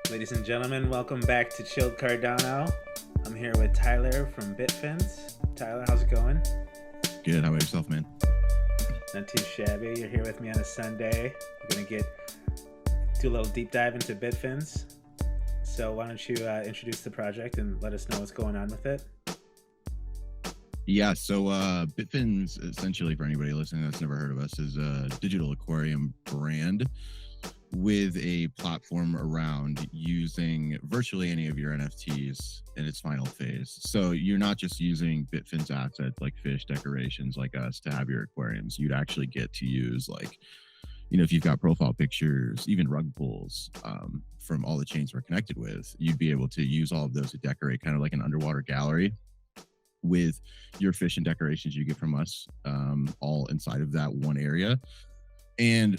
Ladies and gentlemen, welcome back to Chilled Cardano. I'm here with Tyler from Bitfins. Tyler, how's it going? Good. How about yourself, man? Not too shabby. You're here with me on a Sunday. We're gonna do a little deep dive into Bitfins. So why don't you introduce the project and let us know what's going on with it? Yeah. So Bitfins, essentially, for anybody listening that's never heard of us, is a digital aquarium brand with a platform around using virtually any of your NFTs in its final phase. So you're not just using Bitfins assets like fish, decorations like us to have your aquariums. You'd actually get to use, like, if you've got profile pictures, even rug pulls from all the chains we're connected with, you'd be able to use all of those to decorate kind of like an underwater gallery with your fish and decorations you get from us, all inside of that one area. And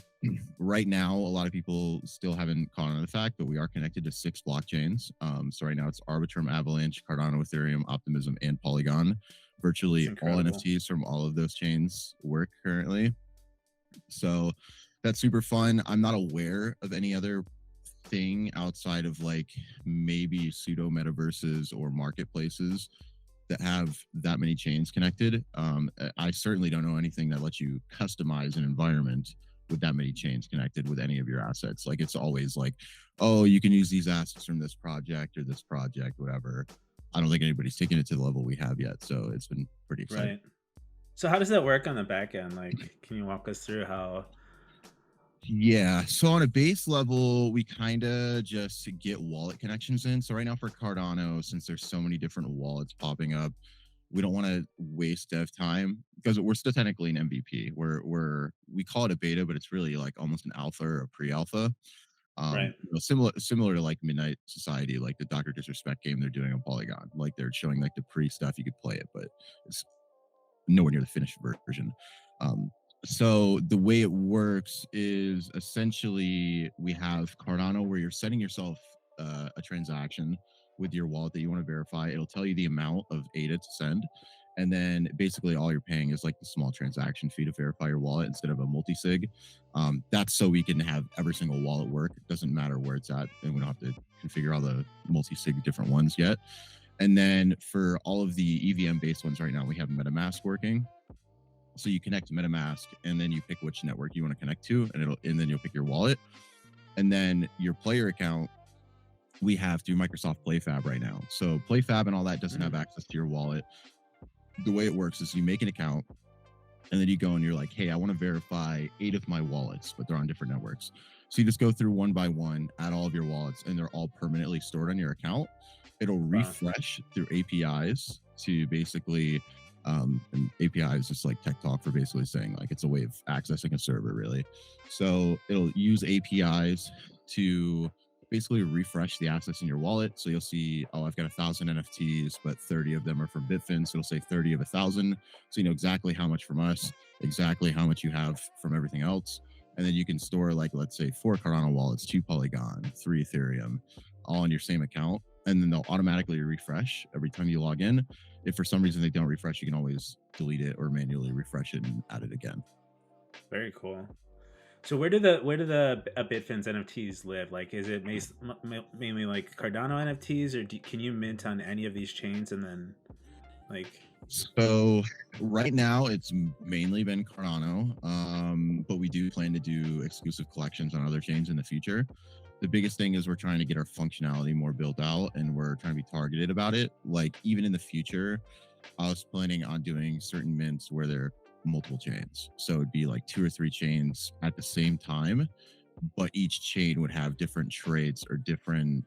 right now, a lot of people still haven't caught on to the fact, but we are connected to 6 blockchains. So right now it's Arbitrum, Avalanche, Cardano, Ethereum, Optimism, and Polygon. Virtually all NFTs from all of those chains work currently. So that's super fun. I'm not aware of any other thing outside of like maybe pseudo metaverses or marketplaces that have that many chains connected. I certainly don't know anything that lets you customize an environment with that many chains connected with any of your assets. Like, it's always like, oh, you can use these assets from this project or this project, whatever. I don't think anybody's taken it to the level we have yet. So it's been pretty exciting. Right. So how does that work on the back end? Like, can you walk us through how? Yeah. So on a base level, we kind of just get wallet connections in. So right now for Cardano, since there's so many different wallets popping up, we don't want to waste dev time because we're still technically an MVP. We call it a beta, but it's really like almost an alpha or a pre-alpha. Right. Similar to like Midnight Society, like the Dr. Disrespect game they're doing on Polygon. Like, they're showing like the pre stuff, you could play it, but it's nowhere near the finished version. So the way it works is essentially we have Cardano where you're setting yourself a transaction with your wallet that you want to verify. It'll tell you the amount of ADA to send. And then basically all you're paying is like the small transaction fee to verify your wallet instead of a multi-sig. That's so we can have every single wallet work. It doesn't matter where it's at, and we don't have to configure all the multi-sig different ones yet. And then for all of the EVM based ones right now, we have MetaMask working. So you connect to MetaMask, and then you pick which network you want to connect to, and then you'll pick your wallet. And then your player account, we have through Microsoft PlayFab right now. So PlayFab and all that doesn't have access to your wallet. The way it works is you make an account, and then you go and you're like, hey, I want to verify 8 of my wallets, but they're on different networks. So you just go through one by one, add all of your wallets, and they're all permanently stored on your account. It'll refresh through APIs to basically, and API is just like tech talk for basically saying like it's a way of accessing a server, really. So it'll use APIs to basically refresh the assets in your wallet. So you'll see, oh, I've got 1,000 NFTs, but 30 of them are from Bitfins. So it'll say 30 of 1,000. So you know exactly how much from us, exactly how much you have from everything else. And then you can store, like, let's say 4 Cardano wallets, 2 Polygon, 3 Ethereum, all in your same account. And then they'll automatically refresh every time you log in. If for some reason they don't refresh, you can always delete it or manually refresh it and add it again. Very cool. So where do the Bitfins NFTs live? Like, is it mainly like Cardano NFTs, or can you mint on any of these chains and then like? So right now it's mainly been Cardano, but we do plan to do exclusive collections on other chains in the future. The biggest thing is we're trying to get our functionality more built out, and we're trying to be targeted about it. Like, even in the future, I was planning on doing certain mints where there are multiple chains. So it'd be like 2 or 3 chains at the same time, but each chain would have different traits or different,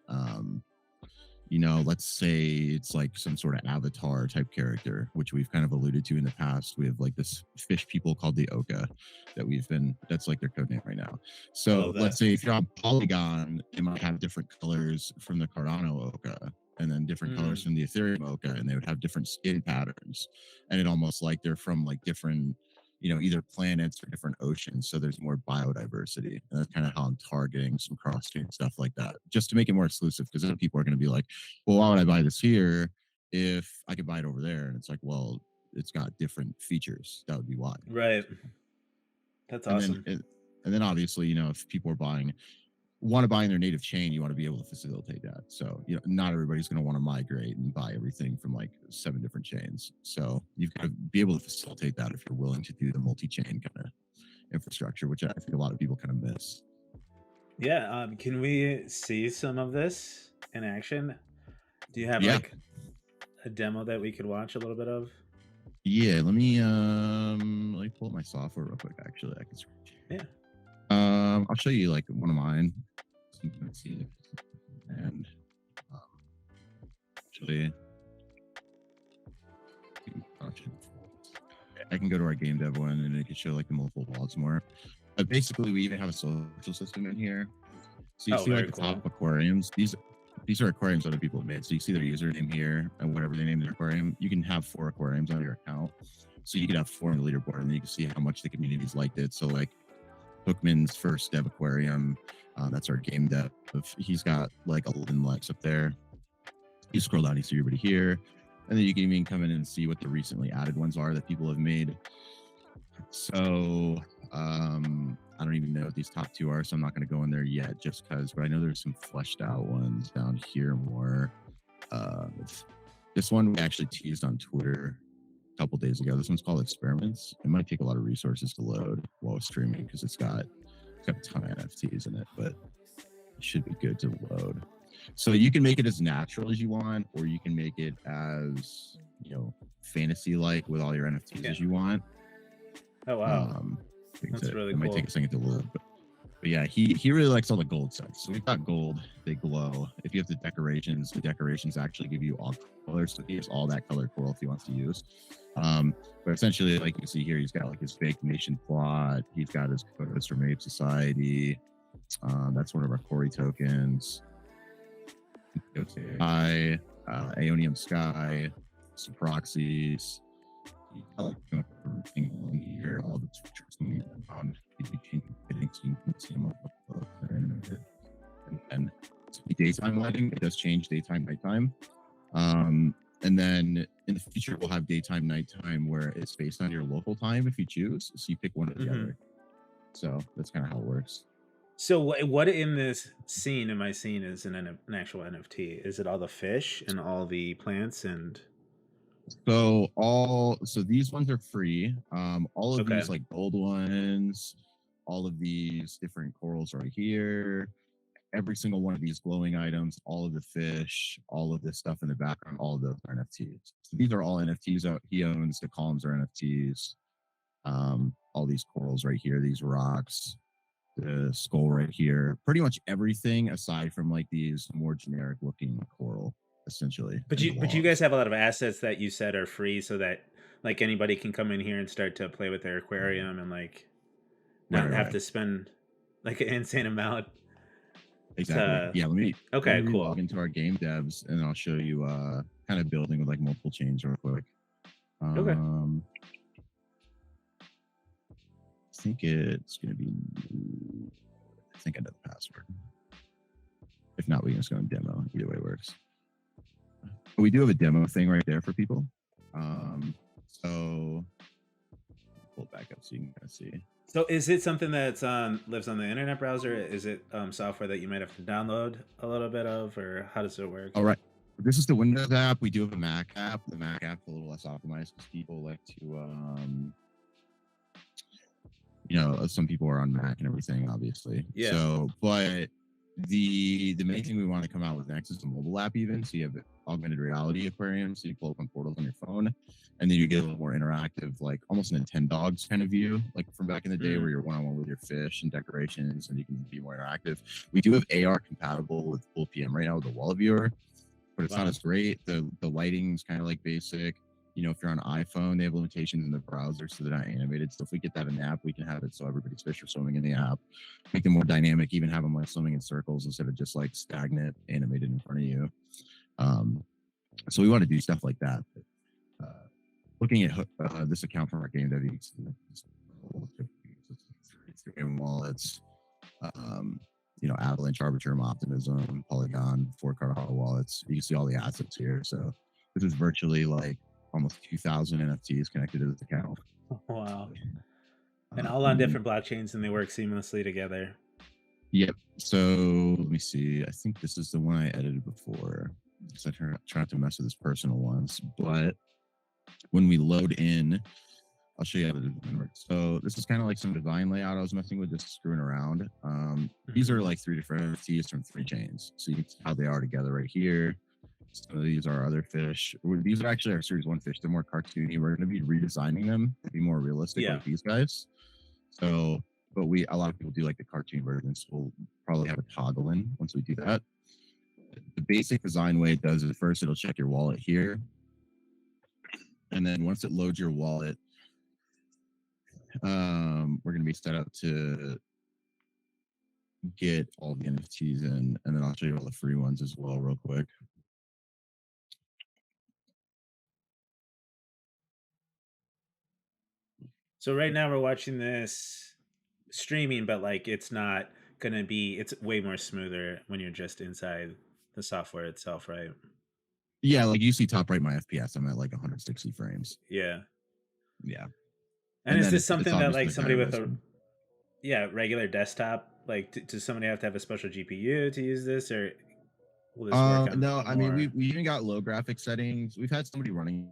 let's say it's like some sort of avatar type character, which we've kind of alluded to in the past. We have like this fish people called the Oka that's like their code name right now. So let's say if you're on Polygon, they might have different colors from the Cardano Oka, and then different colors from the Ethereum Oka, and they would have different skin patterns. And it almost like they're from like different, either planets or different oceans. So there's more biodiversity. And that's kind of how I'm targeting some cross-chain stuff like that, just to make it more exclusive. Because then people are going to be like, well, why would I buy this here if I could buy it over there? And it's like, well, it's got different features. That would be why. Right. That's awesome. And then obviously, if people are buying want to buy in their native chain, you want to be able to facilitate that. So, not everybody's going to want to migrate and buy everything from like 7 different chains. So you've got to be able to facilitate that if you're willing to do the multi-chain kind of infrastructure, which I think a lot of people kind of miss. Yeah, can we see some of this in action? Do you have Yeah. like a demo that we could watch a little bit of? Yeah. Let me pull up my software real quick. Actually, I can screen. Yeah. I'll show you like one of mine. So you can see it. And actually, I can go to our game dev one and it can show like the multiple wallets more. Basically, we even have a social system in here. So you see like the top aquariums. These are aquariums other people have made. So you see their username here and whatever they name their aquarium. You can have 4 aquariums on your account. So you could have 4 on the leaderboard, and then you can see how much the community's liked it. So like Hookman's first dev aquarium, that's our game dev. He's got like 11 likes up there. You scroll down, you see everybody here, and then you can even come in and see what the recently added ones are that people have made. So I don't even know what these top 2 are, so I'm not going to go in there yet just because, but I know there's some fleshed out ones down here more. This one we actually teased on Twitter a couple days ago. This one's called Experiments. It might take a lot of resources to load while streaming because it's got a ton of NFTs in it, but it should be good to load. So you can make it as natural as you want, or you can make it as, fantasy-like with all your NFTs as you want. Oh, wow. That's really cool. It might take a second to load, but yeah, he really likes all the gold sets. So we've got gold, they glow. If you have the decorations actually give you all colors. So he has all that color coral if he wants to use. But essentially, like you see here, he's got like his fake nation plot. He's got his photos from Ape Society. That's one of our Corey tokens. Aeonium Sky, some proxies. I like everything here, all the features on and daytime lighting. It does change daytime, nighttime. And then in the future, we'll have daytime, nighttime, where it's based on your local time if you choose. So you pick one or the other. So that's kind of how it works. So what in this scene am I seeing is an actual NFT? Is it all the fish and all the plants and? So these ones are free. All of these like gold ones, all of these different corals right here, every single one of these glowing items, all of the fish, all of this stuff in the background, all of those are NFTs. So these are all NFTs he owns. The columns are NFTs. All these corals right here, these rocks, the skull right here, pretty much everything aside from like these more generic looking coral. Essentially, but you guys have a lot of assets that you said are free, so that like anybody can come in here and start to play with their aquarium and like not have to spend like an insane amount. Exactly. Yeah. Let me cool. log into our game devs and I'll show you kind of building with like multiple chains real quick. Okay. I think it's gonna be. I think I know the password. If not, we can just go and demo. Either way works. But we do have a demo thing right there for people. So pull it back up so you can kind of see. So is it something that's lives on the internet browser? Is it software that you might have to download a little bit of, or how does it work? All right. This is the Windows app. We do have a Mac app. The Mac app's a little less optimized because people like to, some people are on Mac and everything, obviously. Yeah. So, but the main thing we want to come out with next is a mobile app even. So you have augmented reality aquarium. So you pull up on portals on your phone and then you get a little more interactive, like almost an Nintendogs kind of view, like from back in the day where you're one-on-one with your fish and decorations and you can be more interactive. We do have AR compatible with full PM right now with the wall viewer, but it's not as great. The lighting's kind of like basic. If you're on iPhone, they have limitations in the browser, so they're not animated. So if we get that in the app, we can have it so everybody's fish are swimming in the app, make them more dynamic, even have them like swimming in circles instead of just like stagnant, animated in front of you. So we want to do stuff like that. Looking at this account from our game dev, Ethereum wallets, Avalanche, Arbitrum, Optimism, Polygon, 4 Cardano wallets. You can see all the assets here. So this is virtually like almost 2,000 NFTs connected to this account. Wow. And all on different blockchains, and they work seamlessly together. Yep. So let me see. I think this is the one I edited before. Because I try not to mess with his personal ones. But when we load in, I'll show you how to do it. So this is kind of like some design layout I was messing with, just screwing around. These are like 3 different NFTs from 3 chains. So you can see how they are together right here. So these are other fish. These are actually our Series 1 fish. They're more cartoony. We're going to be redesigning them to be more realistic like these guys. So, but a lot of people do like the cartoon versions. We'll probably have a toggle in once we do that. The basic design way it does is first it'll check your wallet here. And then once it loads your wallet, we're going to be set up to get all the NFTs in, and then I'll show you all the free ones as well real quick. So right now we're watching this streaming, but like it's not gonna be. It's way more smoother when you're just inside the software itself, right? Yeah, like you see top right my FPS, I'm at like 160 frames. Yeah. Yeah. And is then this it's something that obviously like somebody with a resolution. regular desktop, like does somebody have to have a special GPU to use this, or will this work on No, I mean more? we even got low graphic settings. We've had somebody running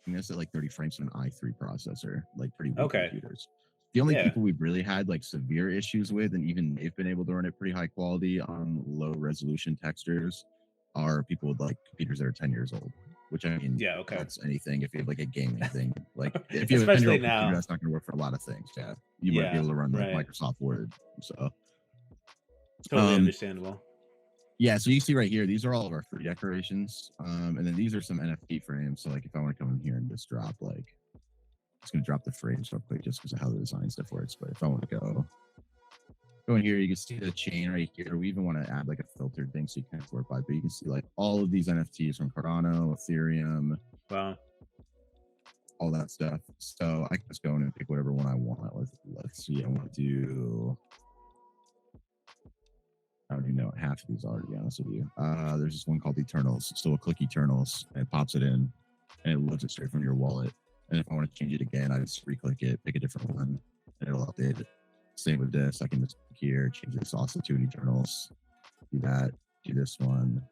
this at like 30 frames on an i3 processor, like pretty weak Okay. computers. The only Yeah. people we've really had like severe issues with, and even they've been able to run it pretty high quality on low resolution textures, are people with like computers that are 10 years old. Which I mean, Yeah. Okay. that's anything. If you have like a gaming thing, like if you have a Especially 10-year-old computer, now. that's not going to work for a lot of things. Yeah, you might be Yeah. able to run like Right. Microsoft Word. So, Totally understandable. yeah, so you see right here, these are all of our free decorations. And then these are some NFT frames. So like if I want to come in here and just drop like, it's going to drop the frames real quick just because of how the design stuff works. But if I want to go in here, you can see the chain right here. We even want to add like a filtered thing so you can sort by, but you can see like all of these NFTs from Cardano, Ethereum, Wow. all that stuff. So I can just go in and pick whatever one I want. Let's see, I want to do, I don't even know what half of these are, to be honest with you. There's this one called Eternals. So we'll click Eternals and it pops it in and it loads it straight from your wallet. And if I want to change it again, I just re-click it, pick a different one, and it'll update it. Same with this. I can just click here, change this also to an Eternals. Do that, do this one.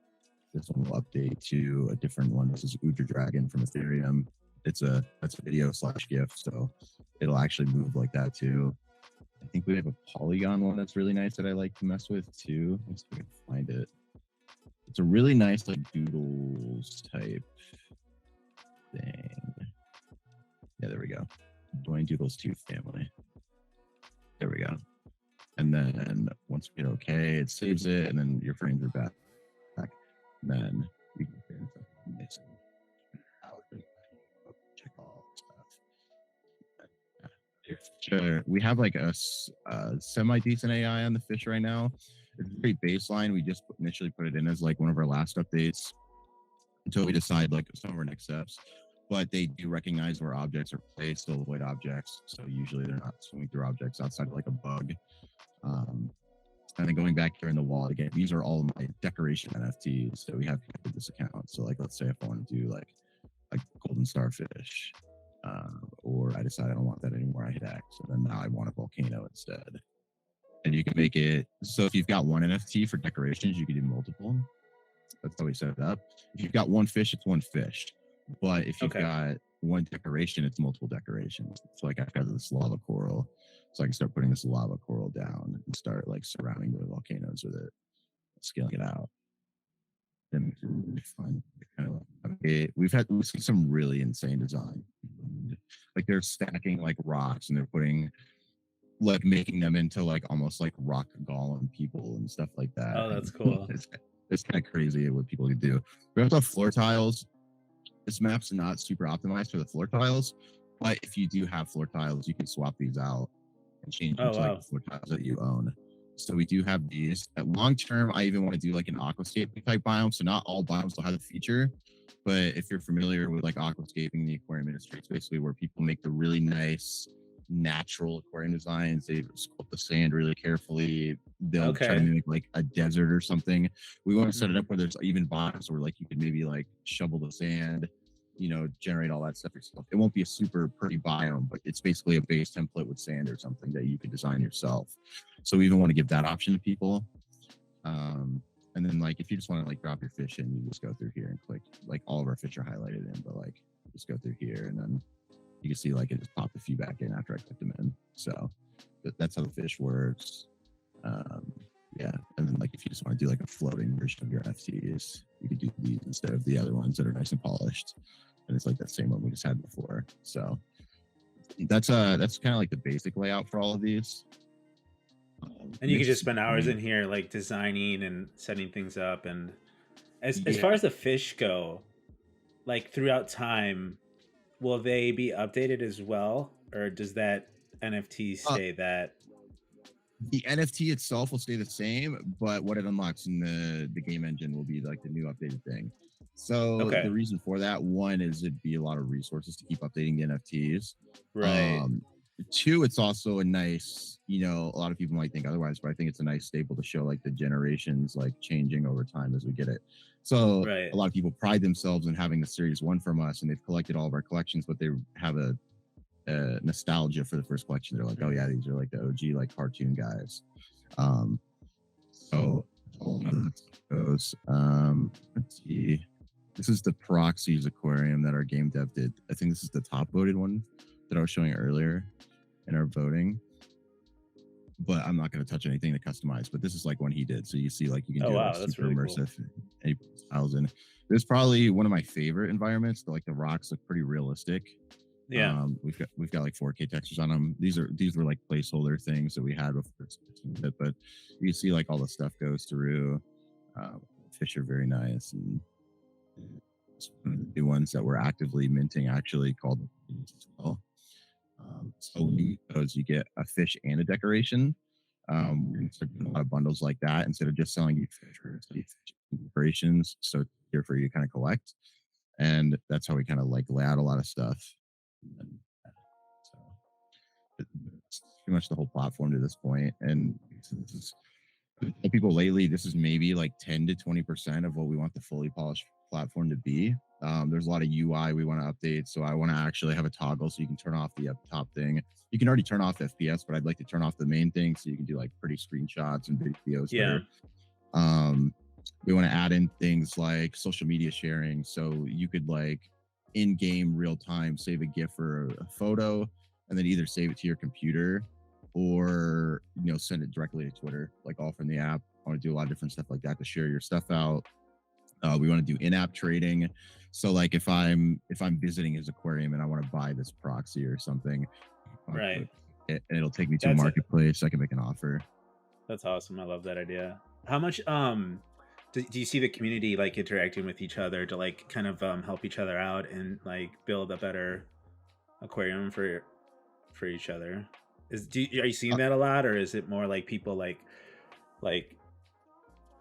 This one will update to a different one. This is Udra Dragon from Ethereum. That's a video / GIF, so it'll actually move like that too. I think we have a Polygon one that's really nice that I like to mess with too. Let's see if I can find it. It's a really nice like doodles type thing. Yeah, there we go. Dwayne Doodles 2 family. There we go. And then once we hit OK, it saves it, and then your frames are back. And then we can check all stuff. Sure. We have like a semi-decent AI on the fish right now. It's very baseline. We just initially put it in as like one of our last updates until we decide like some of our next steps. But they do recognize where objects are placed to avoid objects. So usually they're not swimming through objects outside of like a bug. And then going back here in the wallet again, these are all my decoration NFTs that we have connected this account. So like, let's say if I want to do like a golden starfish, or I decide I don't want that anymore, I hit X, and then now I want a volcano instead. And you can make it so if you've got one NFT for decorations, you can do multiple. That's how we set it up. If you've got one fish, it's one fish. But if you've got one decoration, it's multiple decorations. So like I've got this lava coral, so I can start putting this lava coral down and start like surrounding the volcanoes with it, scaling it out. Then it's fun. We've seen some really insane design. Like they're stacking like rocks and they're putting like making them into like almost like rock golem people and stuff like that. Oh, that's cool. It's kind of crazy what people can do. We also have floor tiles. This map's not super optimized for the floor tiles, but if you do have floor tiles, you can swap these out and change them to like the floor tiles that you own. So we do have these. At long term, I even want to do like an aquascaping type biome. So not all biomes will have a feature, but if you're familiar with like aquascaping, the aquarium industry, it's basically where people make the really nice natural aquarium designs. They sculpt the sand really carefully. They'll try to make like a desert or something. We want to set it up where there's even bottoms where like you could maybe like shovel the sand, generate all that stuff yourself. It won't be a super pretty biome, but it's basically a base template with sand or something that you could design yourself. So we even want to give that option to people. And then like if you just want to like drop your fish in, you just go through here and click, like all of our fish are highlighted in, but like just go through here and then you can see like it just popped a few back in after I clicked them in. So that's how the fish works. Yeah, and then like if you just want to do like a floating version of your NFTs, you could do these instead of the other ones that are nice and polished. And it's like that same one we just had before. So that's kind of like the basic layout for all of these. And you could just spend hours in here like designing and setting things up. And as Yeah. far as the fish go, like throughout time, will they be updated as well, or does that NFT stay that? The NFT itself will stay the same, but what it unlocks in the game engine will be like the new updated thing. So Okay. the reason for that, one is it'd be a lot of resources to keep updating the NFTs. Right. Two, it's also a nice, a lot of people might think otherwise, but I think it's a nice staple to show like the generations like changing over time as we get it. So Right. a lot of people pride themselves in having the series one from us, and they've collected all of our collections, but they have a nostalgia for the first collection. They're like, oh yeah, these are like the OG like cartoon guys. So goes. Let's see. This is the Proxies Aquarium that our game dev did. I think this is the top voted one that I was showing earlier in our voting. But I'm not going to touch anything to customize. But this is like one he did. So you see, like you can do like super really immersive. Cool. Styles in. This is probably one of my favorite environments. Like the rocks look pretty realistic. Yeah. We've got like 4K textures on them. These were like placeholder things that we had before, but you can see like all the stuff goes through. Fish are very nice, and one of the new ones that we're actively minting actually called as well. So those you get a fish and a decoration. We're doing a lot of bundles like that instead of just selling you fish or decorations. So it's here for you to kind of collect, and that's how we kind of like lay out a lot of stuff. So it's pretty much the whole platform to this point. And this is, people lately, this is maybe like 10 to 20% of what we want the fully polished platform to be. There's a lot of UI we want to update. So I want to actually have a toggle so you can turn off the up top thing. You can already turn off FPS, but I'd like to turn off the main thing so you can do like pretty screenshots and videos. Yeah. We want to add in things like social media sharing. So you could like in-game real time save a GIF or a photo and then either save it to your computer or send it directly to Twitter, like all from the app. I want to do a lot of different stuff like that to share your stuff out. We want to do in-app trading. So like if I'm visiting his aquarium and I want to buy this proxy or something, right, and it'll take me to a marketplace. I can make an offer. That's awesome. I love that idea. How much do you see the community like interacting with each other to like kind of help each other out and like build a better aquarium for each other? Are you seeing that a lot, or is it more like people like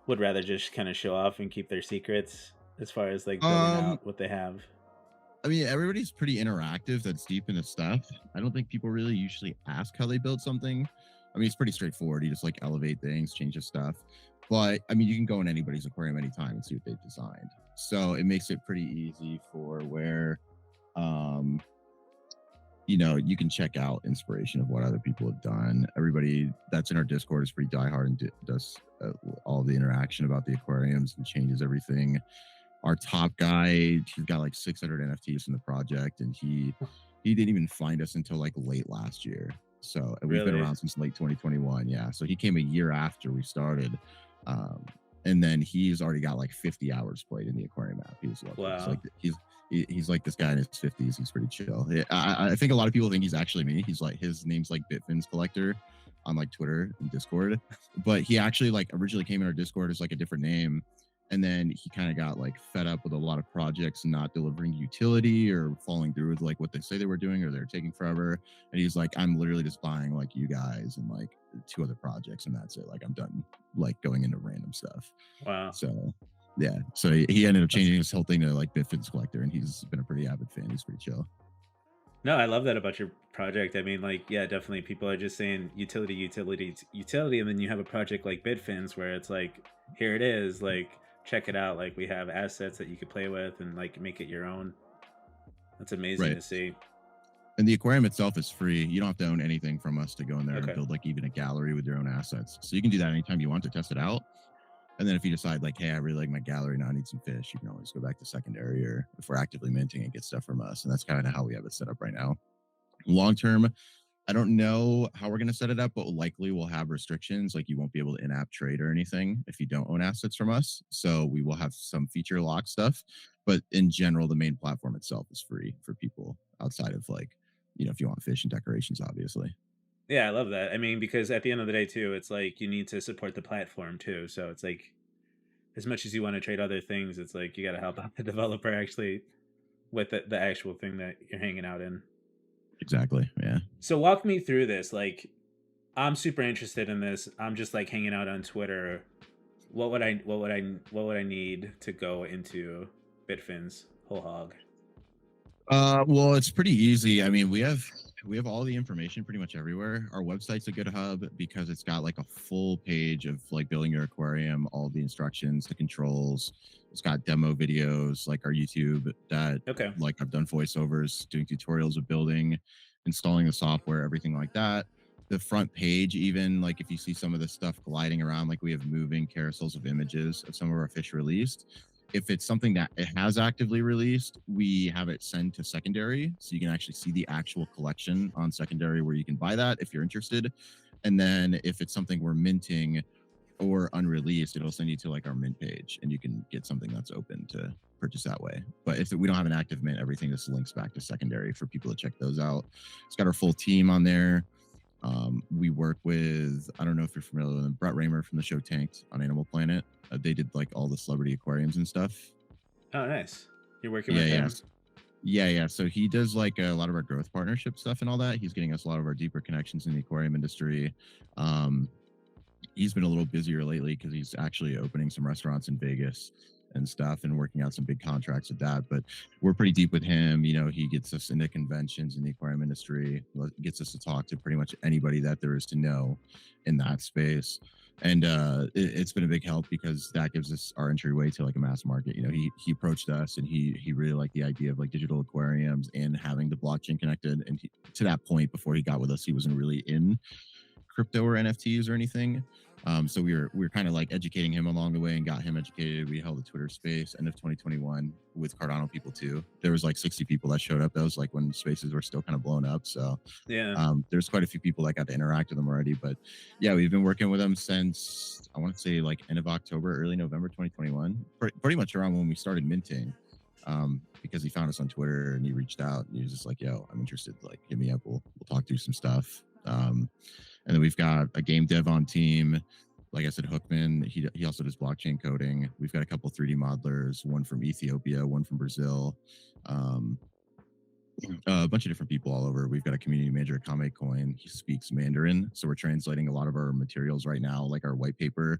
would rather just kind of show off and keep their secrets as far as like building out what they have? I mean, everybody's pretty interactive that's deep into stuff. I don't think people really usually ask how they build something. I mean, it's pretty straightforward. You just like elevate things, change the stuff. But I mean, you can go in anybody's aquarium anytime and see what they've designed. So it makes it pretty easy for where, you can check out inspiration of what other people have done. Everybody that's in our Discord is pretty diehard and does all the interaction about the aquariums and changes everything. Our top guy, he's got like 600 NFTs in the project, and he didn't even find us until like late last year. So we've been around since late 2021. Yeah. So he came a year after we started. And then he's already got like 50 hours played in the aquarium app. He's he's like this guy in his 50s. He's pretty chill. I think a lot of people think he's actually me. He's like, his name's like Bitfins Collector on like Twitter and Discord, but he actually like originally came in our Discord as like a different name. And then he kind of got like fed up with a lot of projects not delivering utility or following through with like what they say they were doing, or they're taking forever. And he's like, I'm literally just buying like you guys and like 2 other projects, and that's it. Like I'm done like going into random stuff. Wow. So yeah. So he ended up changing his whole thing to like Bitfins Collector, and he's been a pretty avid fan. He's pretty chill. No, I love that about your project. I mean, like, yeah, definitely people are just saying utility, and then you have a project like Bitfins where it's like, here it is, like check it out, like we have assets that you could play with and like make it your own. That's amazing Right. to see. And the aquarium itself is free. You don't have to own anything from us to go in there and Okay. build like even a gallery with your own assets. So you can do that anytime you want to test it out. And then if you decide like, hey, I really like my gallery now, I need some fish, you can always go back to secondary, or if we're actively minting and get stuff from us. And that's kind of how we have it set up right now. Long term, I don't know how we're going to set it up, but likely we'll have restrictions. Like you won't be able to in-app trade or anything if you don't own assets from us. So we will have some feature lock stuff, but in general, the main platform itself is free for people outside of like, if you want fish and decorations, obviously. Yeah, I love that. I mean, because at the end of the day, too, it's like you need to support the platform too. So it's like as much as you want to trade other things, it's like you got to help out the developer actually with the actual thing that you're hanging out in. Exactly. Yeah. So walk me through this. Like, I'm super interested in this. I'm just like hanging out on Twitter. What would I need to go into Bitfins whole hog? Well, it's pretty easy. I mean, we have all the information pretty much everywhere. Our website's a good hub because it's got like a full page of like building your aquarium, all the instructions, the controls. It's got demo videos like our YouTube that Okay. like I've done voiceovers, doing tutorials of building, installing the software, everything like that. The front page, even like if you see some of the stuff gliding around, like we have moving carousels of images of some of our fish released. If it's something that it has actively released, we have it sent to secondary, so you can actually see the actual collection on secondary where you can buy that if you're interested. And then if it's something we're minting or unreleased, it'll send you to like our mint page, and you can get something that's open to purchase that way. But if we don't have an active mint, everything just links back to secondary for people to check those out. It's got our full team on there. We work with, I don't know if you're familiar with them, Brett Raymer from the show Tanked on Animal Planet. They did like all the celebrity aquariums and stuff. Oh, nice. You're working Yeah, with him. yes. Yeah. So he does like a lot of our growth partnership stuff and all that. He's getting us a lot of our deeper connections in the aquarium industry. Um, he's been a little busier lately because he's actually opening some restaurants in Vegas and stuff and working out some big contracts with that. But we're pretty deep with him. He gets us into conventions in the aquarium industry, gets us to talk to pretty much anybody that there is to know in that space. And it's been a big help because that gives us our entryway to like a mass market. He approached us and he really liked the idea of like digital aquariums and having the blockchain connected. And to that point, before he got with us, he wasn't really in crypto or NFTs or anything. So we were kind of like educating him along the way and got him educated. We held a Twitter space end of 2021 with Cardano people too. There was like 60 people that showed up. That was like when spaces were still kind of blown up. So Yeah. there's quite a few people that got to interact with them already. But yeah, we've been working with them since I want to say like end of October, early November 2021, pretty much around when we started minting. Because he found us on Twitter and he reached out and he was just like, "Yo, I'm interested. Like, hit me up. We'll talk through some stuff." And then we've got a game dev on team. Like I said, Hookman, he also does blockchain coding. We've got a couple 3D modelers, one from Ethiopia, one from Brazil, a bunch of different people all over. We've got a community manager at Kame Coin. He speaks Mandarin. So we're translating a lot of our materials right now, like our white paper,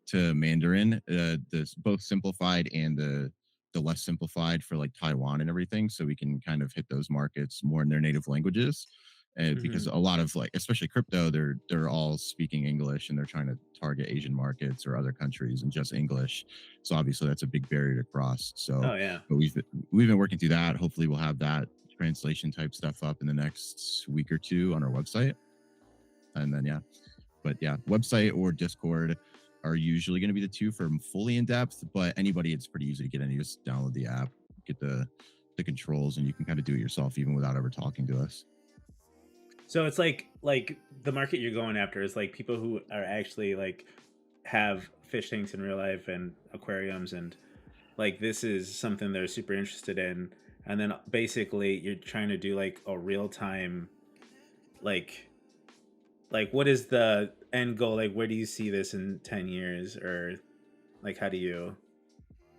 to Mandarin, this both simplified and the less simplified for like Taiwan and everything. So we can kind of hit those markets more in their native languages. And because a lot of like, especially crypto, they're all speaking English and they're trying to target Asian markets or other countries and just English. So obviously that's a big barrier to cross. So Oh yeah. but we've been working through that. Hopefully we'll have that translation type stuff up in the next week or two on our website. And then website or Discord are usually going to be the two for fully in depth, but anybody, it's pretty easy to get in. You just download the app, get the controls, and you can kind of do it yourself even without ever talking to us. So it's like the market you're going after is like people who are actually like have fish tanks in real life and aquariums, and like this is something they're super interested in. And then basically you're trying to do like a real time like what is the end goal? Like where do you see this in 10 years, or like how do you?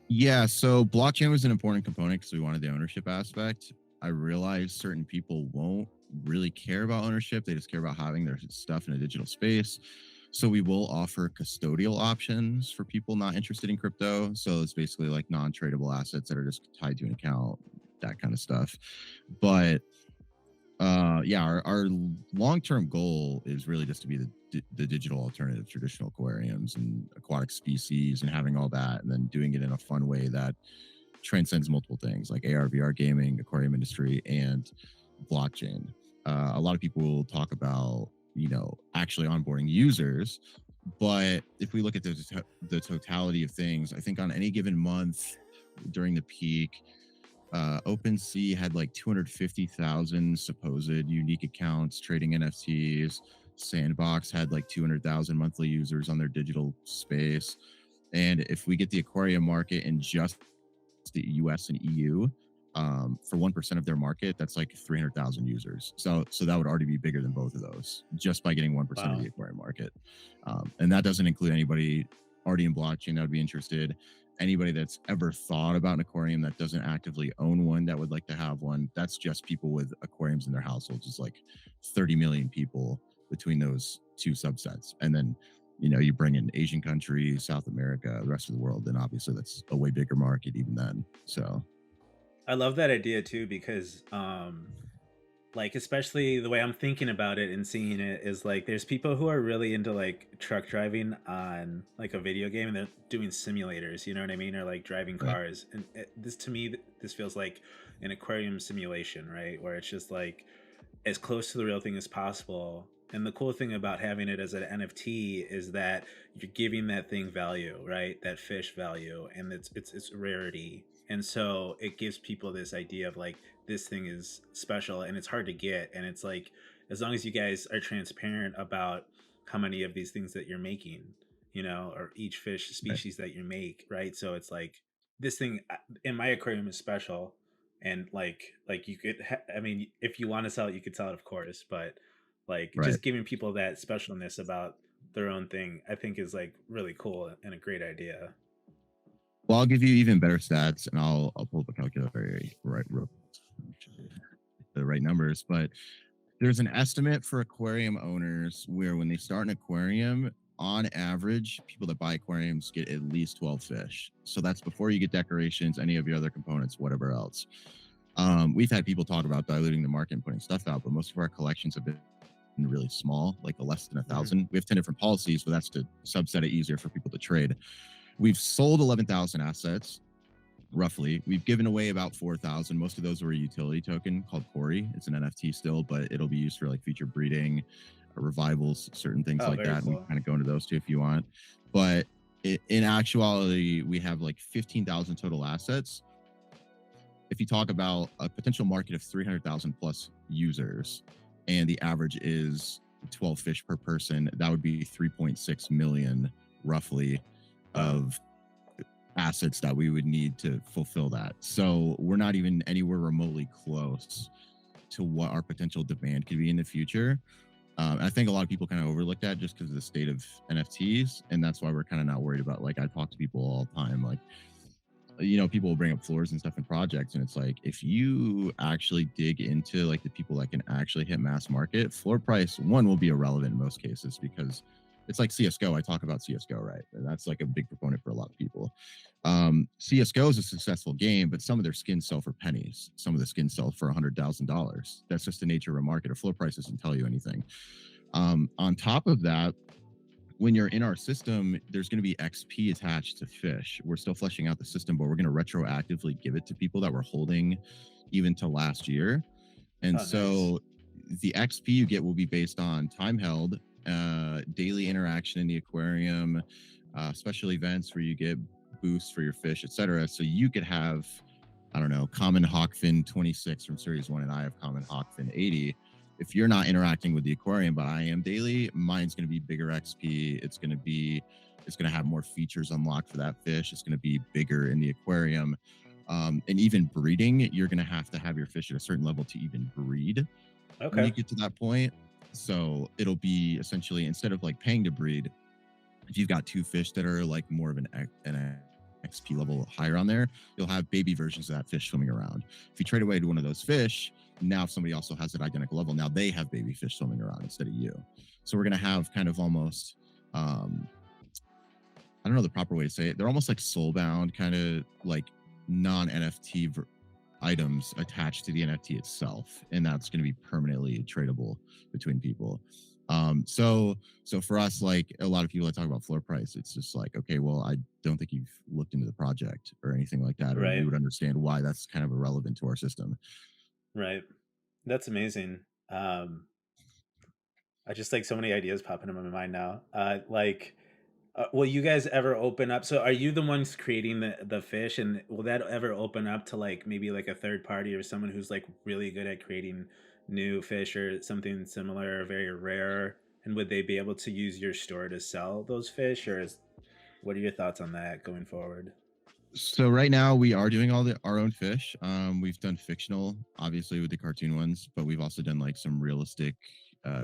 Yeah, so blockchain was an important component because we wanted the ownership aspect. I realized certain people won't really care about ownership. They just care about having their stuff in a digital space. So we will offer custodial options for people not interested in crypto. So it's basically like non-tradable assets that are just tied to an account, that kind of stuff. But our long-term goal is really just to be the digital alternative to traditional aquariums and aquatic species and having all that, and then doing it in a fun way that transcends multiple things like AR, VR gaming, aquarium industry, and blockchain. A lot of people will talk about, actually onboarding users, but if we look at the totality of things, I think on any given month during the peak, OpenSea had like 250,000 supposed unique accounts trading NFTs. Sandbox had like 200,000 monthly users on their digital space. And if we get the aquarium market in just the US and EU, for 1% of their market, that's like 300,000 users. So that would already be bigger than both of those just by getting 1% of Wow. the aquarium market. And that doesn't include anybody already in blockchain that would be interested. Anybody that's ever thought about an aquarium that doesn't actively own one that would like to have one. That's just people with aquariums in their households. It's like 30 million people between those two subsets. And then you bring in Asian countries, South America, the rest of the world, then obviously that's a way bigger market even then. So I love that idea too because like especially the way I'm thinking about it and seeing it is like there's people who are really into like truck driving on like a video game and they're doing simulators, you know what I mean, or like driving right, cars. And this to me, this feels like an aquarium simulation, right? Where it's just like as close to the real thing as possible. And the cool thing about having it as an NFT is that you're giving that thing value, right? That fish value, and it's rarity. And so it gives people this idea of like this thing is special and it's hard to get. And it's like as long as you guys are transparent about how many of these things that you're making, or each fish right, species that you make, right? So it's like this thing in my aquarium is special, and like you could I mean, if you want to sell it you could sell it, of course, but like right. just giving people that specialness about their own thing, I think is like really cool and a great idea. Well, I'll give you even better stats, and I'll pull up a calculator right real the right numbers. But there's an estimate for aquarium owners where when they start an aquarium, on average, people that buy aquariums get at least 12 fish. So that's before you get decorations, any of your other components, whatever else. We've had people talk about diluting the market and putting stuff out, but most of our collections have been really small, like less than a Hmm. thousand. We have 10 different policies, but that's to subset it easier for people to trade. We've sold 11,000 assets, roughly. We've given away about 4,000. Most of those were a utility token called Corey. It's an NFT still, but it'll be used for like future breeding, revivals, certain things Oh, like very that. And we can cool. kind of go into those too if you want. But in actuality, we have like 15,000 total assets. If you talk about a potential market of 300,000 plus users, and the average is 12 fish per person, that would be 3.6 million roughly Wow. of assets that we would need to fulfill that. So we're not even anywhere remotely close to what our potential demand could be in the future. I think a lot of people kind of overlook that just because of the state of NFTs, and that's why we're kind of not worried about. Like I talk to people all the time, like people will bring up floors and stuff in projects, and it's like if you actually dig into like the people that can actually hit mass market, floor price one will be irrelevant in most cases because it's like CSGO. I talk about CSGO, right? And that's like a big proponent for a lot of people. CSGO is a successful game, but some of their skins sell for pennies. Some of the skins sell for $100,000. That's just the nature of a market. A floor price doesn't tell you anything. On top of that, when you're in our system, there's going to be XP attached to fish. We're still fleshing out the system, but we're going to retroactively give it to people that were holding even to last year. And Oh, nice. so the XP you get will be based on time held, daily interaction in the aquarium, special events where you get boosts for your fish, etc. So you could have, I don't know, common hawkfin 26 from series 1 and I have common hawkfin 80. If you're not interacting with the aquarium but I am daily, mine's going to be bigger XP. It's going to have more features unlocked for that fish. It's going to be bigger in the aquarium. And even breeding, you're going to have your fish at a certain level to even breed when you Okay. get to that point. So it'll be essentially, instead of like paying to breed, if you've got two fish that are like more of an XP level higher on there, you'll have baby versions of that fish swimming around. If you trade away to one of those fish, now if somebody also has that identical level, now they have baby fish swimming around instead of you. So we're going to have kind of almost, I don't know the proper way to say it. They're almost like soulbound, kind of like non NFT items attached to the NFT itself, and that's going to be permanently tradable between people. So for us, like a lot of people that talk about floor price, it's just like, okay, well, I don't think you've looked into the project or anything like that, or you Right. would understand why that's kind of irrelevant to our system. Right. That's amazing. I just like so many ideas popping in my mind now. Will you guys ever open up? So, are you the ones creating the fish, and will that ever open up to like maybe like a third party or someone who's like really good at creating new fish or something similar or very rare? And would they be able to use your store to sell those fish, or what are your thoughts on that going forward? So right now we are doing our own fish. We've done fictional, obviously with the cartoon ones, but we've also done like some realistic.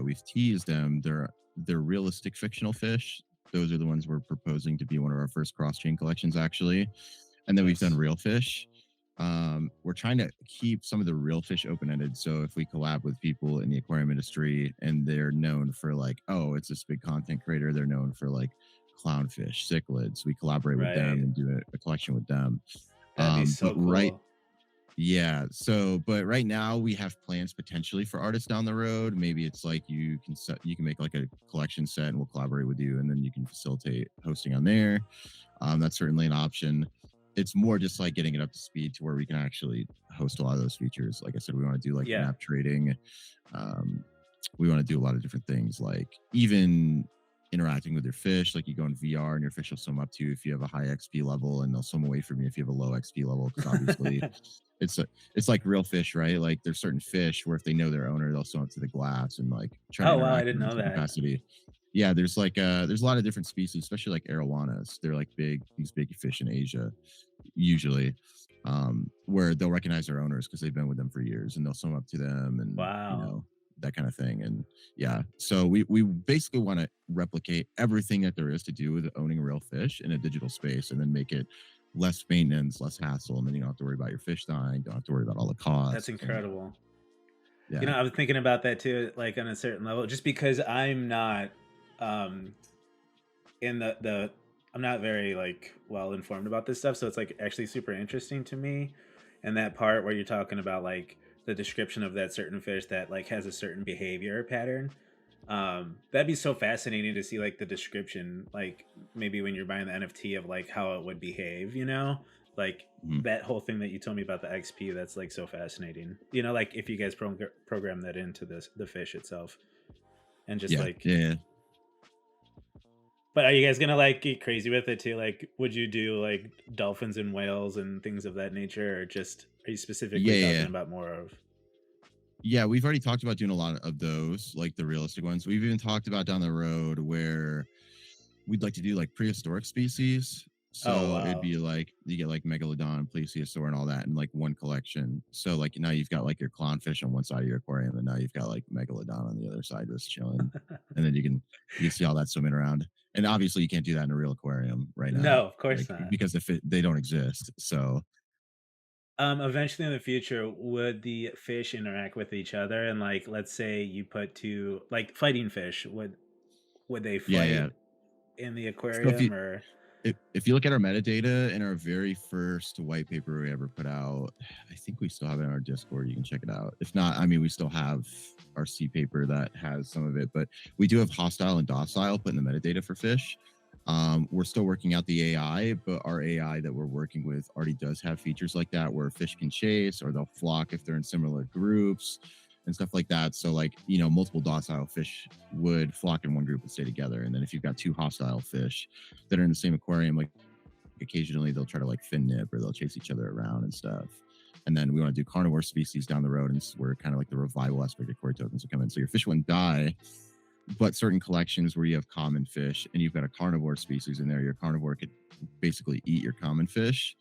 We've teased them. They're realistic fictional fish. Those are the ones we're proposing to be one of our first cross chain collections, actually. And then we've done Nice. real fish. We're trying to keep some of the real fish open ended. So if we collab with people in the aquarium industry and they're known for like, oh, it's this big content creator, they're known for like clownfish, cichlids. We collaborate with them Right. and do a collection with them. That'd be But so right, cool. yeah. So, but right now we have plans potentially for artists down the road. Maybe it's like you can make like a collection set and we'll collaborate with you, and then you can facilitate hosting on there. That's certainly an option. It's more just like getting it up to speed to where we can actually host a lot of those features. Like I said, we want to do like Yeah. map trading. Um, we want to do a lot of different things, like even interacting with your fish. Like you go in VR and your fish will swim up to you if you have a high XP level, and they'll swim away from you if you have a low XP level. Because obviously, it's it's like real fish, right? Like there's certain fish where if they know their owner, they'll swim up to the glass and like try to Oh wow, I interact didn't with them know to that. capacity. Yeah, there's a lot of different species, especially like arowanas. They're like these big fish in Asia, usually, where they'll recognize their owners because they've been with them for years, and they'll swim up to them, and Wow. that kind of thing. And yeah, so we basically want to replicate everything that there is to do with owning real fish in a digital space, and then make it less maintenance, less hassle, and then you don't have to worry about your fish dying, don't have to worry about all the That's costs, and incredible. yeah, I was thinking about that too, like on a certain level, just because I'm not um in the I'm not very like well informed about this stuff, so it's like actually super interesting to me. And that part where you're talking about like the description of that certain fish that like has a certain behavior pattern. That'd be so fascinating to see like the description, like maybe when you're buying the NFT of like how it would behave, like mhm. that whole thing that you told me about the XP, that's like so fascinating. Like if you guys program that into the fish itself and just Yeah, like, yeah, yeah, but are you guys gonna like get crazy with it too? Like, would you do like dolphins and whales and things of that nature, or just are you yeah, specifically yeah, talking yeah. about more of? Yeah, we've already talked about doing a lot of those, like the realistic ones. We've even talked about down the road where we'd like to do like prehistoric species. Oh So it'd wow, be like you get like megalodon, plesiosaur, and all that in like one collection. So like now you've got like your clownfish on one side of your aquarium, and now you've got like megalodon on the other side just chilling. And then you can see all that swimming around. And obviously you can't do that in a real aquarium right now, no, of course like not. because they don't exist. So Eventually in the future, would the fish interact with each other? And like, let's say you put two like fighting fish, would they yeah, yeah. fight in the So aquarium or? if you look at our metadata in our very first white paper we ever put out, I think we still have it in our Discord. You can check it out. If not, I mean, we still have our C paper that has some of it, but we do have hostile and docile put in the metadata for fish. We're still working out the AI, but our AI that we're working with already does have features like that where fish can chase or they'll flock if they're in similar groups and stuff like that. So, like, multiple docile fish would flock in one group and stay together. And then if you've got two hostile fish that are in the same aquarium, like occasionally they'll try to like fin nip or they'll chase each other around and stuff. And then we want to do carnivore species down the road, and where kind of like the revival aspect of core tokens will come in. So your fish wouldn't die, but certain collections where you have common fish and you've got a carnivore species in there, your carnivore could basically eat your common fish,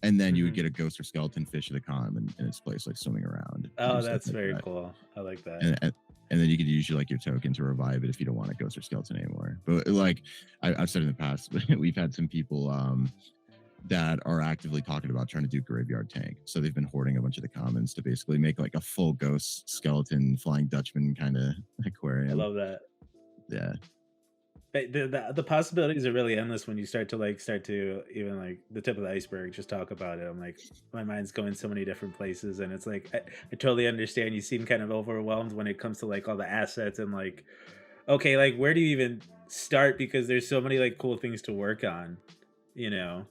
and then you would Mhm. get a ghost or skeleton fish of the common in its place, like swimming around and do Oh, stuff that's like very that. cool. I like that. And then you could use your like your token to revive it if you don't want a ghost or skeleton anymore. But like I've said in the past, we've had some people that are actively talking about trying to do graveyard tank. So they've been hoarding a bunch of the commons to basically make like a full ghost skeleton flying Dutchman kind of I aquarium. love that. Yeah. But the possibilities are really endless when you start to even like the tip of the iceberg. Just talk about it. I'm like, my mind's going so many different places, and it's like I totally understand. You seem kind of overwhelmed when it comes to like all the assets and like Okay, like where do you even start? Because there's so many like cool things to work on, you know?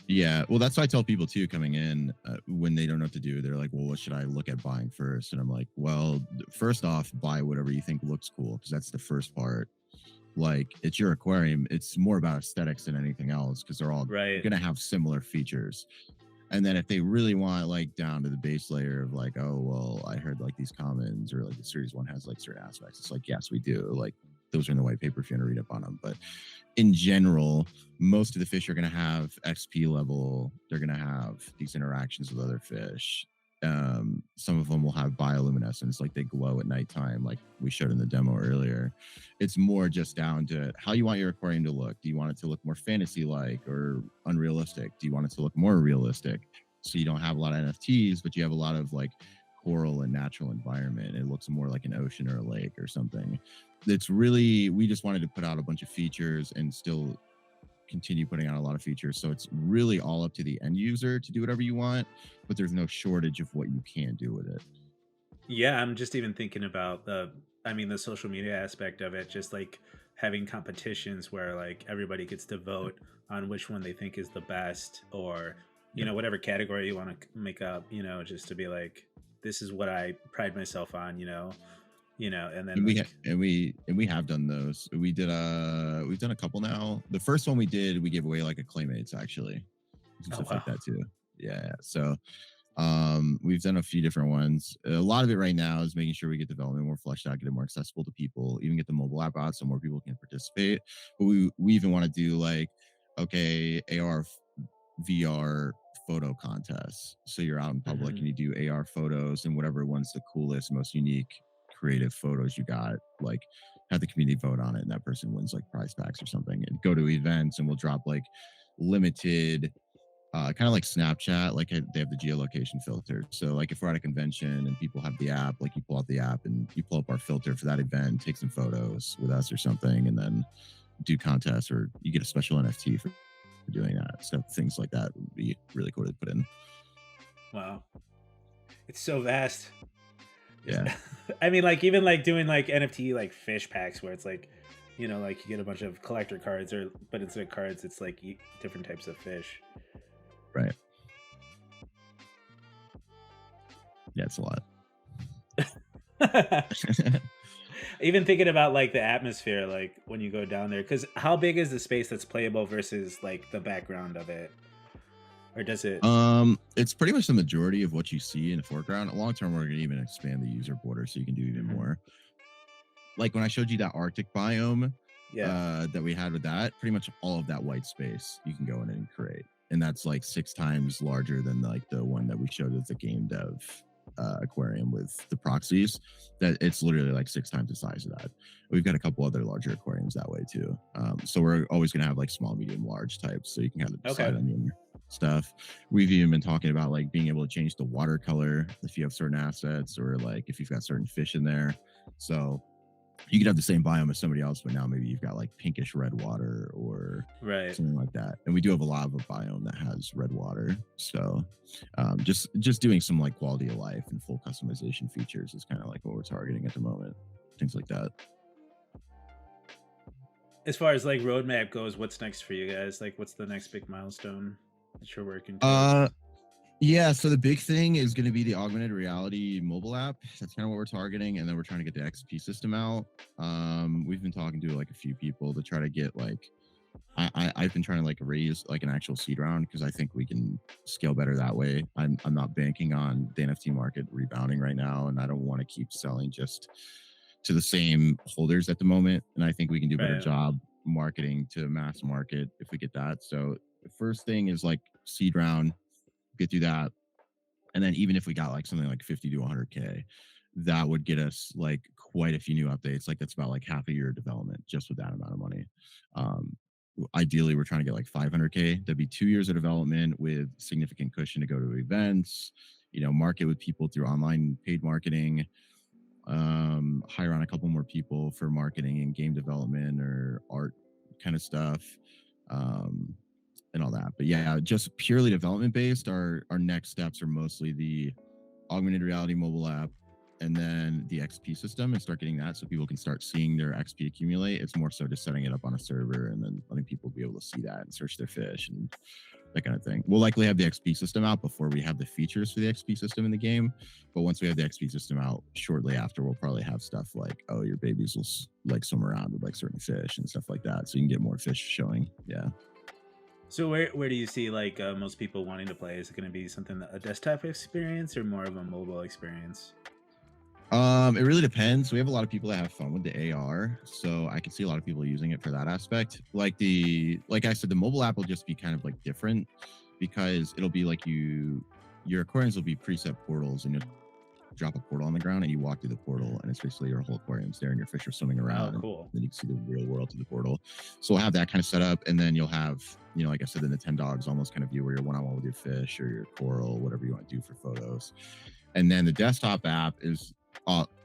Yeah, well, that's what I tell people too coming in when they don't know what to do. They're like, "Well, what should I look at buying first?" And I'm like, "Well, first off, buy whatever you think looks cool because that's the first part. Like, it's your aquarium. It's more about aesthetics than anything else because they're all Right. gonna have similar features. And then if they really want like down to the base layer of like, oh well, I heard like these commons or like the series one has like certain aspects. It's like, yes, we do. Like those are in the white paper if you want to read up on them. But in general, most of the fish are going to have XP level. They're going to have these interactions with other fish. Some of them will have bioluminescence, like they glow at nighttime, like we showed in the demo earlier. It's more just down to how you want your aquarium to look. Do you want it to look more fantasy-like or unrealistic? Do you want it to look more realistic? So you don't have a lot of NFTs, but you have a lot of like coral and natural environment. It looks more like an ocean or a lake or something. It's really, we just wanted to put out a bunch of features and still continue putting out a lot of features. So it's really all up to the end user to do whatever you want, but there's no shortage of what you can do with it. Yeah, I'm just even thinking about the social media aspect of it, just like having competitions where like everybody gets to vote on which one they think is the best, or Yep. whatever category you want to make up, just to be like, this is what I pride myself on, and then And like, we have done those. We've done a couple now. The first one we did, we gave away like a Claymates actually, and oh stuff like wow, that too. Yeah. So we've done a few different ones. A lot of it right now is making sure we get development more fleshed out, get it more accessible to people, even get the mobile app out so more people can participate. But we even want to do like, okay, AR VR photo contests. So you're out in public hmm and you do AR photos and whatever one's the coolest, most unique, creative photos you got, like have the community vote on it and that person wins like prize packs or something. And go to events and we'll drop like limited kind of like Snapchat, like they have the geolocation filter. So like if we're at a convention and people have the app, like you pull out the app and you pull up our filter for that event, take some photos with us or something, and then do contests or you get a special NFT for doing that. So things like that would be really cool to put in. wow, it's so vast. Is Yeah. I mean, like even like doing like NFT like fish packs where it's like, like you get a bunch of collector cards, or but instead of cards, it's like different types of fish. Right. Yeah, it's a lot. Even thinking about like the atmosphere, like when you go down there, because how big is the space that's playable versus like the background of it, or does it? It's pretty much the majority of what you see in the foreground. Long term, we're gonna even expand the user border so you can do even Mhm. more. Like when I showed you that Arctic biome Yeah. that we had with that, pretty much all of that white space you can go in and create, and that's like 6 times larger than like the one that we showed as the game dev aquarium with the proxies. That it's literally like 6 times the size of that. We've got a couple other larger aquariums that way too. So we're always going to have like small, medium, large types, so you can kind of Okay. decide on your stuff. We've even been talking about like being able to change the watercolor if you have certain assets or like if you've got certain fish in there. So you could have the same biome as somebody else, but now maybe you've got like pinkish red water or Right. something like that. And we do have a lava biome that has red water. So just doing some like quality of life and full customization features is kind of like what we're targeting at the moment. Things like that. As far as like roadmap goes, what's next for you guys? Like, what's the next big milestone that you're working towards? Uh yeah, so the big thing is going to be the augmented reality mobile app. That's kind of what we're targeting, and then we're trying to get the XP system out. We've been talking to like a few people to try to get like I've been trying to like raise like an actual seed round because I think we can scale better that way. I'm not banking on the NFT market rebounding right now, and I don't want to keep selling just to the same holders at the moment. And I think we can do a better Right. job marketing to mass market if we get that. So the first thing is like seed round, get through that, and then even if we got like something like 50 to 100K, that would get us like quite a few new updates. Like that's about like half a year of development just with that amount of money. Um, Ideally, we're trying to get like 500K. That'd be 2 years of development with significant cushion to go to events, market with people through online paid marketing, hire on a couple more people for marketing and game development or art kind of stuff. Um, and all that. But yeah, just purely development based. Our next steps are mostly the augmented reality mobile app, and then the XP system, and start getting that so people can start seeing their XP accumulate. It's more so just setting it up on a server and then letting people be able to see that and search their fish and that kind of thing. We'll likely have the XP system out before we have the features for the XP system in the game. But once we have the XP system out, shortly after, we'll probably have stuff like, oh, your babies will like swim around with like certain fish and stuff like that. So you can get more fish showing. Yeah. So where do you see like most people wanting to play? Is it going to be something a desktop experience or more of a mobile experience? It really depends. We have a lot of people that have fun with the AR, so I can see a lot of people using it for that aspect. Like I said, the mobile app will just be kind of like different because it'll be like your aquariums will be preset portals, and you'll drop a portal on the ground and you walk through the portal, and it's basically your whole aquarium's there and your fish are swimming around. Oh, cool. And then you can see the real world through the portal. So we'll have that kind of set up, and then you'll have, like I said, the 10 dogs almost kind of view where you're one-on-one with your fish or your coral, whatever you want to do for photos. And then the desktop app is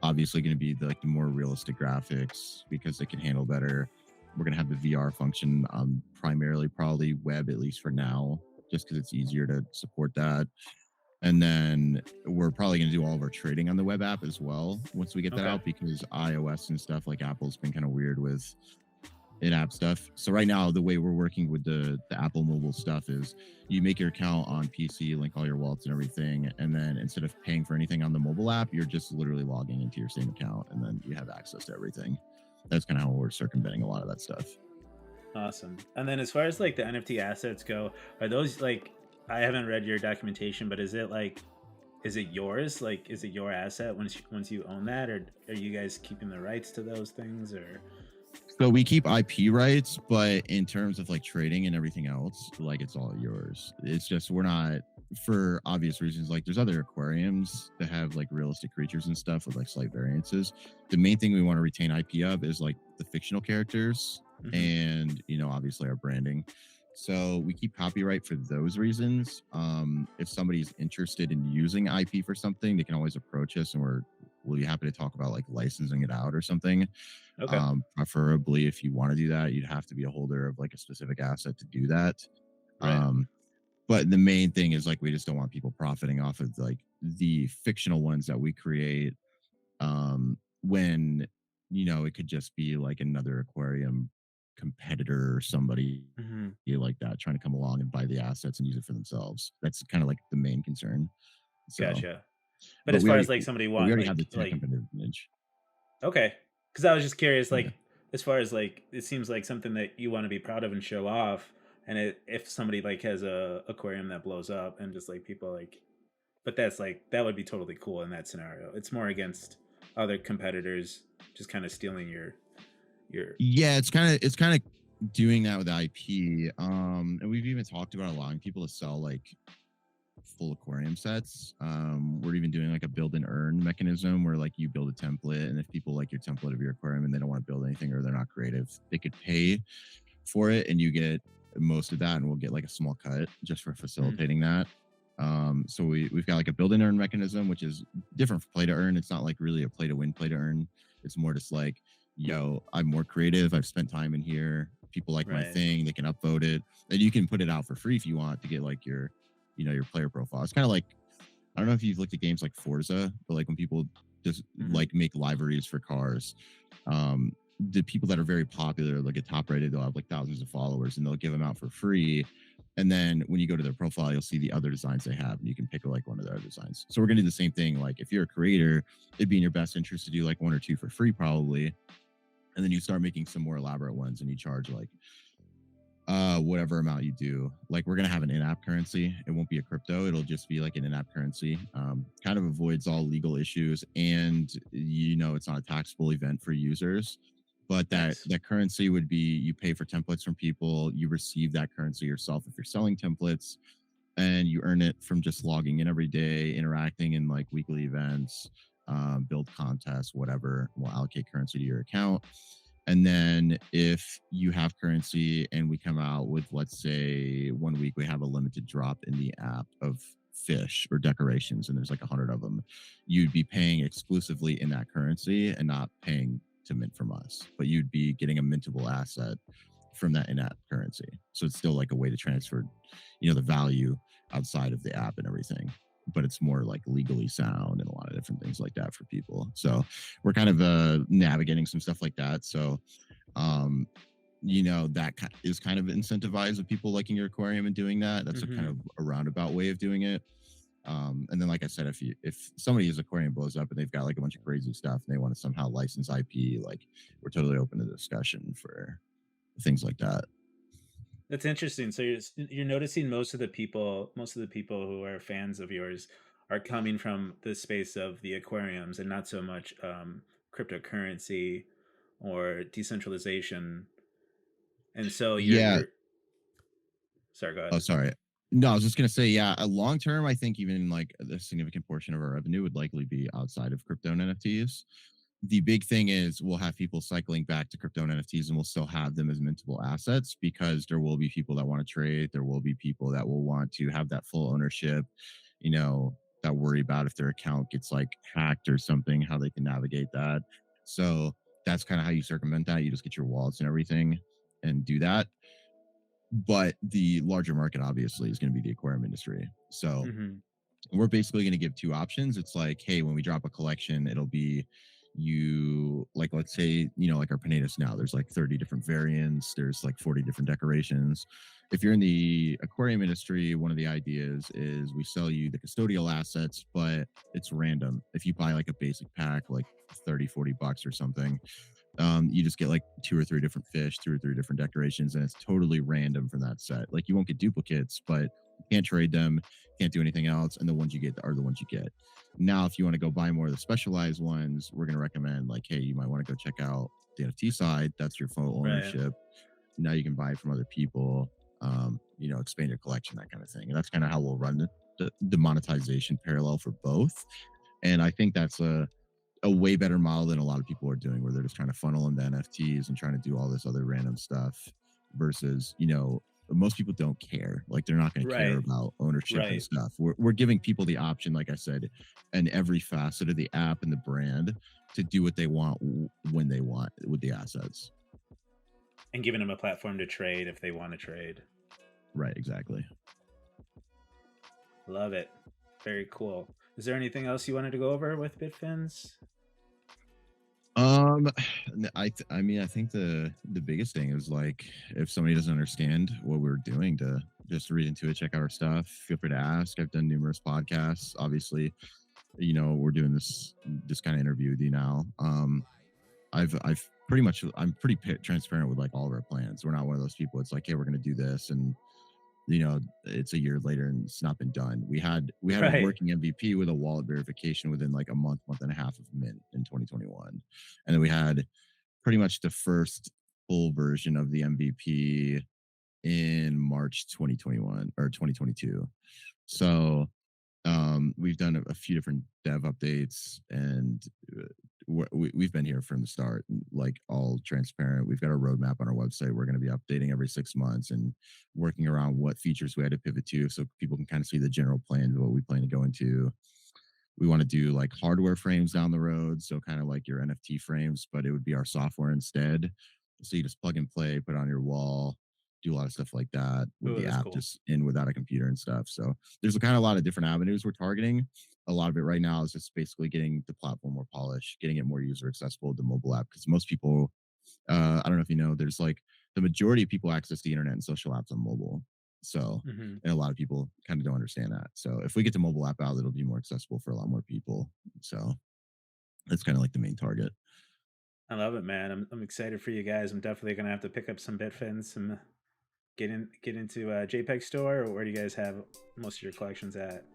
obviously going to be the more realistic graphics because they can handle better. We're going to have the VR function primarily probably web, at least for now, just because it's easier to support that. And then we're probably going to do all of our trading on the web app as well once we get that out, because iOS and stuff like Apple's been kind of weird with in-app stuff. So right now, the way we're working with the Apple mobile stuff is you make your account on PC, link all your wallets and everything, and then instead of paying for anything on the mobile app, you're just literally logging into your same account, and then you have access to everything. That's kind of how we're circumventing a lot of that stuff. Awesome. And then as far as like the NFT assets go, are those like, I haven't read your documentation, but is it yours? Like, is it your asset once you own that, or are you guys keeping the rights to those things, or? So we keep IP rights, but in terms of like trading and everything else, like it's all yours. It's just we're not, for obvious reasons, like there's other aquariums that have like realistic creatures and stuff with like slight variances. The main thing we want to retain IP of is like the fictional characters and obviously our branding. So we keep copyright for those reasons. If somebody's interested in using IP for something, they can always approach us, and we'll be happy to talk about like licensing it out or something. Okay. Preferably, if you want to do that, you'd have to be a holder of like a specific asset to do that. Right. But the main thing is like we just don't want people profiting off of like the fictional ones that we create. When it could just be like another aquarium competitor or somebody like that trying to come along and buy the assets and use it for themselves. That's kind of like the main concern. So, Gotcha. But as far as like somebody we want already have the like tech competitive advantage. okay, because I was just curious, Yeah. like as far as like it seems like something that you want to be proud of and show off, and if somebody like has a aquarium that blows up and just like people like, but that's like that would be totally cool in that scenario. It's more against other competitors just kind of stealing your. Yeah, it's kind of doing that with IP. And we've even talked about allowing people to sell like full aquarium sets. We're even doing like a build and earn mechanism where like you build a template, and if people like your template of your aquarium and they don't want to build anything or they're not creative, they could pay for it and you get most of that, and we'll get like a small cut just for facilitating that. So we've got like a build and earn mechanism, which is different for play to earn. It's not like really a play to win, play to earn. It's more just like, I'm more creative. I've spent time in here. People like my thing. They can upvote it, and you can put it out for free if you want to get like your player profile. It's kind of like, I don't know if you've looked at games like Forza, but like when people just like make liveries for cars, the people that are very popular, like get top rated, they'll have like thousands of followers and they'll give them out for free. And then when you go to their profile, you'll see the other designs they have, and you can pick like one of their other designs. So we're gonna do the same thing. Like if you're a creator, it'd be in your best interest to do like one or two for free probably. And then you start making some more elaborate ones and you charge like whatever amount you do. Like we're gonna have an in-app currency. It won't be a crypto, it'll just be like an in-app currency. Kind of avoids all legal issues, and it's not a taxable event for users. But that currency would be, you pay for templates from people, you receive that currency yourself if you're selling templates, and you earn it from just logging in every day, interacting in like weekly events, build contests, whatever. We'll allocate currency to your account. And then if you have currency and we come out with, let's say 1 week, we have a limited drop in the app of fish or decorations, and there's like 100 of them, you'd be paying exclusively in that currency and not paying to mint from us, but you'd be getting a mintable asset from that in-app currency. So it's still like a way to transfer, the value outside of the app and everything. but it's more like legally sound and a lot of different things like that for people. So we're kind of navigating some stuff like that. So um that is kind of incentivized with people liking your aquarium and doing that. That's a kind of a roundabout way of doing it. And then, like I said, if somebody's aquarium blows up and they've got like a bunch of crazy stuff and they want to somehow license IP, like we're totally open to discussion for things like that. That's interesting. So you're noticing most of the people who are fans of yours are coming from the space of the aquariums and not so much cryptocurrency or decentralization. And so Yeah. you're sorry, go Oh, ahead. sorry. No, I was just gonna say, yeah, a long term, I think even like a significant portion of our revenue would likely be outside of crypto and NFTs. The big thing is we'll have people cycling back to crypto and NFTs and we'll still have them as mintable assets because there will be people that want to trade. There will be people that will want to have that full ownership, that worry about if their account gets like hacked or something, how they can navigate that. So that's kind of how you circumvent that. You just get your wallets and everything and do that. But the larger market obviously is going to be the aquarium industry. So Mm-hmm. we're basically going to give two options. It's like, hey, when we drop a collection, it'll be you like, let's say, like our Pinetas now, there's like 30 different variants, there's like 40 different decorations. If you're in the aquarium industry, one of the ideas is we sell you the custodial assets, but it's random. If you buy like a basic pack, like 30-40 bucks or something, you just get like 2 or 3 different fish, 2 or 3 different decorations, and it's totally random from that set. Like you won't get duplicates, but you can't trade them, can't do anything else, and the ones you get are the ones you get. Now, if you want to go buy more of the specialized ones, we're going to recommend like, hey, you might want to go check out the NFT side. That's your full Right. ownership. Now you can buy from other people, expand your collection, that kind of thing. And that's kind of how we'll run the monetization parallel for both. And I think that's a way better model than a lot of people are doing, where they're just trying to funnel into NFTs and trying to do all this other random stuff versus, most people don't care. Like they're not going to care Right. about ownership and Right. stuff. We're giving people the option, like I said, in every facet of the app and the brand to do what they want when they want with the assets. And giving them a platform to trade if they want to trade. Right, exactly. Love it. Very cool. Is there anything else you wanted to go over with Bitfins? Um, I mean, I think the biggest thing is like if somebody doesn't understand what we're doing, to just read into it, check out our stuff. Feel free to ask. I've done numerous podcasts. Obviously, we're doing this kind of interview with you now. I've pretty much I'm pretty transparent with like all of our plans. We're not one of those people. It's like, hey, we're gonna do this, and it's a year later and it's not been done. We had a Right. working MVP with a wallet verification within like a month and a half of mint in 2021, and then we had pretty much the first full version of the MVP in March 2021 or 2022. So we've done a few different dev updates, and we've been here from the start, like all transparent. We've got a roadmap on our website. We're going to be updating every 6 months and working around what features we had to pivot to, so people can kind of see the general plan of what we plan to go into. We want to do like hardware frames down the road, so kind of like your NFT frames, but it would be our software instead. So you just plug and play, put it on your wall, do a lot of stuff like that with Oh, the that's app cool. just in without a computer and stuff. So there's a kind of a lot of different avenues we're targeting. A lot of it right now is just basically getting the platform more polished, getting it more user accessible, the mobile app, because most people, I don't know if you know, there's like the majority of people access the internet and social apps on mobile. So, Mm-hmm. and a lot of people kind of don't understand that. So if we get the mobile app out, it'll be more accessible for a lot more people. So that's kind of like the main target. I love it, man. I'm excited for you guys. I'm definitely gonna have to pick up some Bitfins, some get into a JPEG store, or where do you guys have most of your collections at?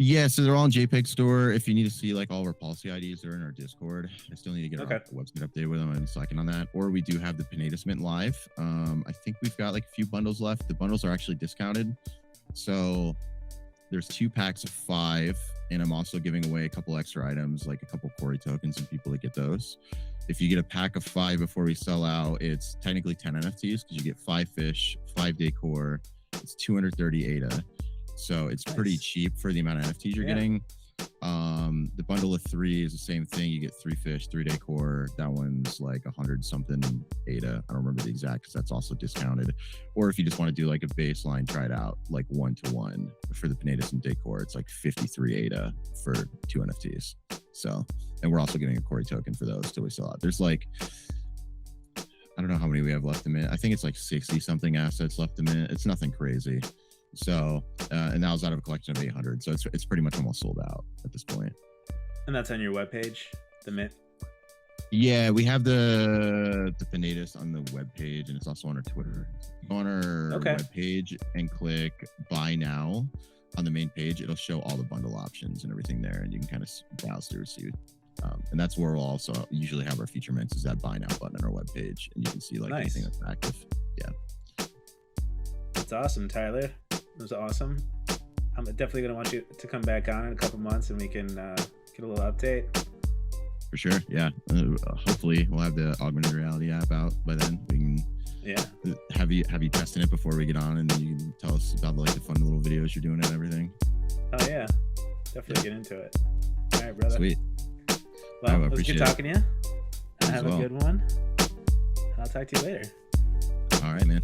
Yeah, so they're all in JPEG Store. If you need to see like all of our policy IDs, they're in our Discord. I still need to get our Okay. website updated with them. I'm slacking on that. Or we do have the Pinetas Mint live. I think we've got like a few bundles left. The bundles are actually discounted. So there's 2 packs of 5, and I'm also giving away a couple extra items, like a couple Quarry tokens, and people that get those. If you get a pack of 5 before we sell out, it's technically 10 NFTs because you get 5 fish, 5 decor. It's 230 ADA. So it's pretty Nice. cheap for the amount of NFTs you're Yeah. getting. The bundle of 3 is the same thing. You get 3 fish, 3 decor. That one's like 100 something ADA. I don't remember the exact because that's also discounted. Or if you just want to do like a baseline, try it out like 1-to-1 for the Pinedas and decor, it's like 53 ADA for 2 NFTs. So, and we're also getting a Corey token for those till we sell out. There's like, I don't know how many we have left to mint. I think it's like 60 something assets left to mint. It's nothing crazy. So, and that was out of a collection of 800. So it's pretty much almost sold out at this point. And that's on your webpage, the mint? Yeah, we have the Pinedas on the webpage, and it's also on our Twitter. Go on our webpage and click buy now on the main page. It'll show all the bundle options and everything there, and you can kind of browse through, see. And that's where we'll also usually have our feature mints, is that buy now button on our webpage, and you can see like anything that's active. Yeah. That's awesome, Tyler. It was awesome. I'm definitely going to want you to come back on in a couple months and we can get a little update. For sure. Yeah. Hopefully we'll have the augmented reality app out by then. We can have you testing it before we get on, and then you can tell us about like the fun little videos you're doing and everything. Oh yeah. Definitely get into it. All right, brother. Sweet. Well, it was good talking to you. Have a good one. I'll talk to you later. All right, man.